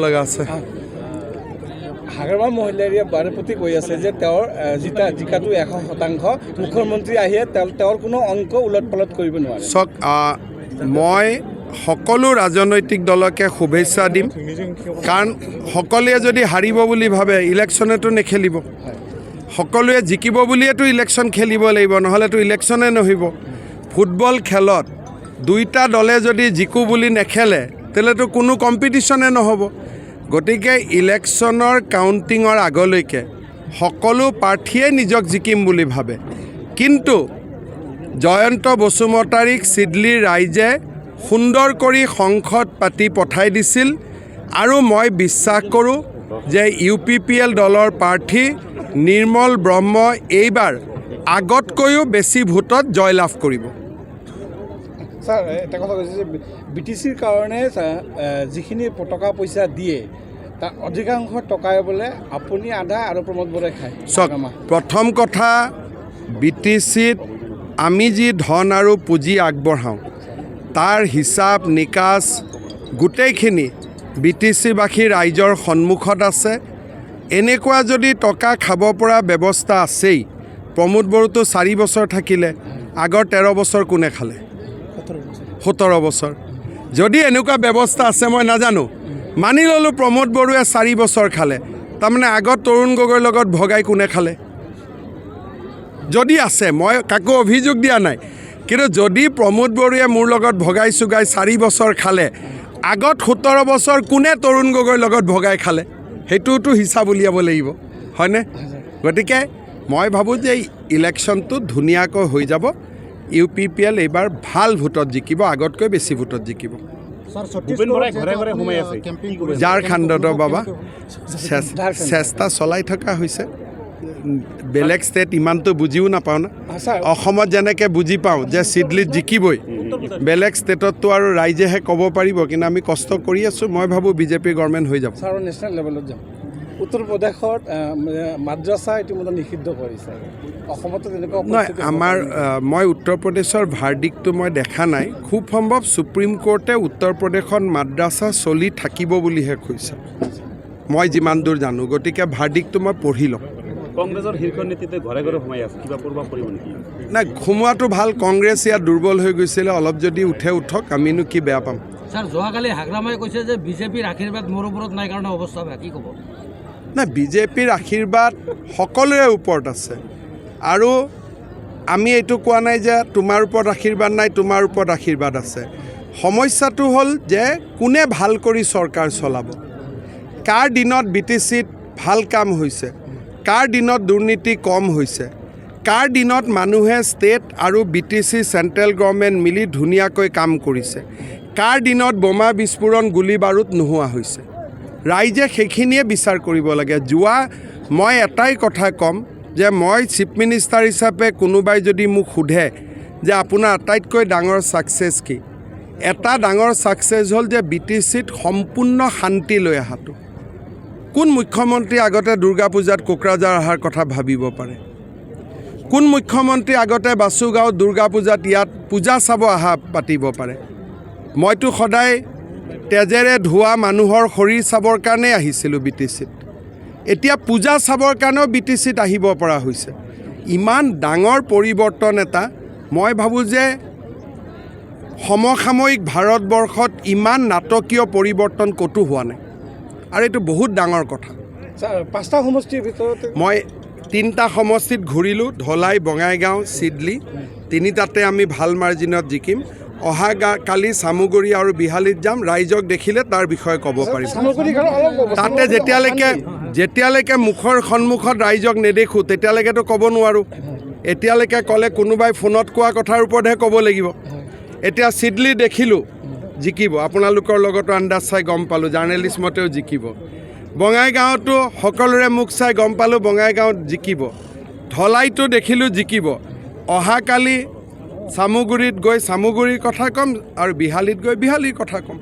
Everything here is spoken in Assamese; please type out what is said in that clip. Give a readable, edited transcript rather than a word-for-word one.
লগা আছে হাগ্ৰামা মহিলাৰীয়ে বাৰে প্ৰতি কৈ আছে যে তেওঁৰ জিকাটো 100%, মুখ্যমন্ত্ৰী আহিয়ে তেওঁৰ কোনো অংক উলট পালট কৰিব নোৱাৰে। চাওক, মই সকলো ৰাজনৈতিক দলকে শুভেচ্ছা দিম, কাৰণ সকলোৱে যদি হাৰিব বুলি ভাবে ইলেকশ্যনেতো নেখেলিব। সকলোৱে জিকিব বুলিয়েতো ইলেকশ্যন খেলিব লাগিব, নহ'লেতো ইলেকশ্যনে নহ'ব। ফুটবল খেলত দুইটা দলে যদি জিকো বুলি নেখেলে তেতিয়াহ'লেতো কোনো কম্পিটিশ্যনে নহ'ব। গতিকে ইলেকশ্যনৰ কাউণ্টিঙৰ আগলৈকে সকলো প্ৰাৰ্থীয়ে নিজক জিকিম বুলি ভাবে, কিন্তু জয়ন্ত বসুমতাৰীক চিডলিৰ ৰাইজে সুন্দৰ কৰি সংসদ পাতি পঠাই দিছিল, আৰু মই বিশ্বাস কৰোঁ যে UPPL দলৰ প্ৰাৰ্থী নিৰ্মল ব্ৰহ্ম এইবাৰ আগতকৈও বেছি ভোটত জয়লাভ কৰিব। ছাৰ, এটা কথা কৈছে যে BTCৰ কাৰণে যিখিনি টকা পইচা দিয়ে তাৰ অধিকাংশ টকাই বোলে আপুনি আধা আৰু প্ৰমোদ বৰাই খায়। চাওক, প্ৰথম কথা, BTCত আমি যি ধন আৰু পুঁজি আগবঢ়াওঁ তাৰ হিচাপ নিকাচ গোটেইখিনি BTCবাসী ৰাইজৰ সন্মুখত আছে। এনেকুৱা যদি টকা খাব পৰা ব্যৱস্থা আছেই, প্ৰমোদ বড়োতো 4 বছৰ থাকিলে, আগৰ 13 বছৰ কোনে খালে? 17 বছৰ। যদি এনেকুৱা ব্যৱস্থা আছে মই নাজানো, মানি ল'লোঁ প্ৰমোদ বড়োৱে 4 বছৰ খালে, তাৰমানে আগত তৰুণ গগৈৰ লগত ভগাই কোনে খালে? যদি আছে, মই কাকো অভিযোগ দিয়া নাই, কিন্তু যদি প্ৰমোদ বড়োৱে মোৰ লগত ভগাই চুগাই 4 বছৰ খালে, আগত 17 বছৰ কোনে তৰুণ গগৈৰ লগত ভগাই খালে? সেইটোতো হিচাপ উলিয়াব লাগিব, হয়নে? গতিকে মই ভাবোঁ যে ইলেকশ্যনটো ধুনীয়াকৈ হৈ যাব। UPPL এইবাৰ ভাল ভোটত জিকিব, আগতকৈ বেছি ভোটত জিকিব। ঝাৰখণ্ডত বাবা চেষ্টা চলাই থকা হৈছে। বেলেগ ষ্টেট ইমানটো বুজিও নাপাওঁ না। অসমত যেনেকৈ বুজি পাওঁ যে চিডলিত জিকিবই, বেলেগ ষ্টেটততো আৰু ৰাইজেহে ক'ব পাৰিব, কিন্তু আমি কষ্ট কৰি আছোঁ। মই ভাবোঁ BJP গভৰ্ণমেণ্ট হৈ যাব। ছাৰ, নেশ্যনেল লেভেলত যাম। উত্তৰ প্ৰদেশত মাদ্ৰাছা ইতিমধ্যে নিষিদ্ধ কৰিছে, অসমতো তেনেকুৱা নহয়। মই উত্তৰ প্ৰদেশৰ ভাৰ্ডিকটো মই দেখা নাই। খুব সম্ভৱ সুপ্ৰিম কোৰ্টে উত্তৰ প্ৰদেশত মাদ্ৰাছা চলি থাকিব বুলিহে কৈছে, মই যিমান দূৰ জানো। গতিকে ভাৰ্ডিকটো মই পঢ়ি ল'ম। কংগ্ৰেছৰ শীৰ্ষ নেতৃত্বে ঘৰে ঘৰে সোমাই আছে, কিবা প্ৰভাৱ পৰিব নেকি? নাই, সোমোৱাটো ভাল। কংগ্ৰেছ ইয়াত দুৰ্বল হৈ গৈছিলে, অলপ যদি উঠক, আমিনো কি বেয়া পাম। ছাৰ, যোৱাকালি হাগ্ৰামাই কৈছে যে BJPৰ আশীৰ্বাদ মোৰ ওপৰত নাই কাৰণে অৱস্থা বেয়া, কি ক'ব? নাই, BJPৰ আশীৰ্বাদ সকলোৰে ওপৰত আছে, আৰু আমি এইটো কোৱা নাই যে তোমাৰ ওপৰত আশীৰ্বাদ নাই, তোমাৰ ওপৰত আশীৰ্বাদ আছে। সমস্যাটো হ'ল যে কোনে ভাল কৰি চৰকাৰ চলাব, কাৰ দিনত BTCত ভাল কাম হৈছে, কাৰ দিনত দুৰ্নীতি কম হৈছে, কাৰ দিনত মানুহে ষ্টেট আৰু BTC চেণ্ট্ৰেল গভৰ্ণমেণ্ট মিলি ধুনীয়াকৈ কাম কৰিছে, কাৰ দিনত বোমা বিস্ফোৰণ গুলী বাৰুদ নোহোৱা হৈছে। ৰাইজে সেইখিনিয়ে বিচাৰ কৰিব লাগে। মই এটাই কথা ক'ম যে মই চিফ মিনিষ্টাৰ হিচাপে কোনোবাই যদি মোক সোধে যে আপোনাৰ আটাইতকৈ ডাঙৰ ছাকচেছ কি, এটা ডাঙৰ ছাকচেছ হ'ল যে BTCত সম্পূৰ্ণ শান্তি লৈ অহাটো। কোন মুখ্যমন্ত্ৰী আগতে দুৰ্গা পূজাত কোকৰাঝাৰ অহাৰ কথা ভাবিব পাৰে? কোন মুখ্যমন্ত্ৰী আগতে বাসুগাঁও দুৰ্গা পূজাত ইয়াত পূজা চাব পাতিব পাৰে? মইতো সদায় তেজেৰে ধোৱা মানুহৰ শৰীৰ চাবৰ কাৰণে আহিছিলোঁ BTCত। এতিয়া পূজা চাবৰ কাৰণেও BTCত আহিব পৰা হৈছে। ইমান ডাঙৰ পৰিৱৰ্তন এটা, মই ভাবোঁ যে সমসাময়িক ভাৰতবৰ্ষত ইমান নাটকীয় পৰিৱৰ্তন ক'তো হোৱা নাই, আৰু এইটো বহুত ডাঙৰ কথা। ছাৰ, 5টা সমষ্টিৰ ভিতৰত মই 3টা সমষ্টিত ঘূৰিলোঁ, ধলাই, বঙাইগাঁও, চিডলি। 3টাতে আমি ভাল মাৰ্জিনত জিকিম। অহা কালি চামুগুৰি আৰু বিহালীত যাম, ৰাইজক দেখিলে তাৰ বিষয়ে ক'ব পাৰিম। তাতে যেতিয়ালৈকে মুখৰ সন্মুখত ৰাইজক নেদেখোঁ তেতিয়ালৈকেতো ক'ব নোৱাৰোঁ। এতিয়ালৈকে ক'লে কোনোবাই ফোনত কোৱা কথাৰ ওপৰতহে ক'ব লাগিব। এতিয়া চিডলি দেখিলোঁ জিকিব, আপোনালোকৰ লগতো আন্দাজ চাই গম পালোঁ জাৰ্নেলিষ্ট মতেও জিকিব। বঙাইগাঁৱতো সকলোৰে মুখ চাই গম পালোঁ বঙাইগাঁৱত জিকিব। ধলাইতো দেখিলোঁ জিকিব। অহাকালি চামুগুৰিত গৈ চামুগুৰিৰ কথা ক'ম, আৰু বিহালীত গৈ বিহালীৰ কথা ক'ম।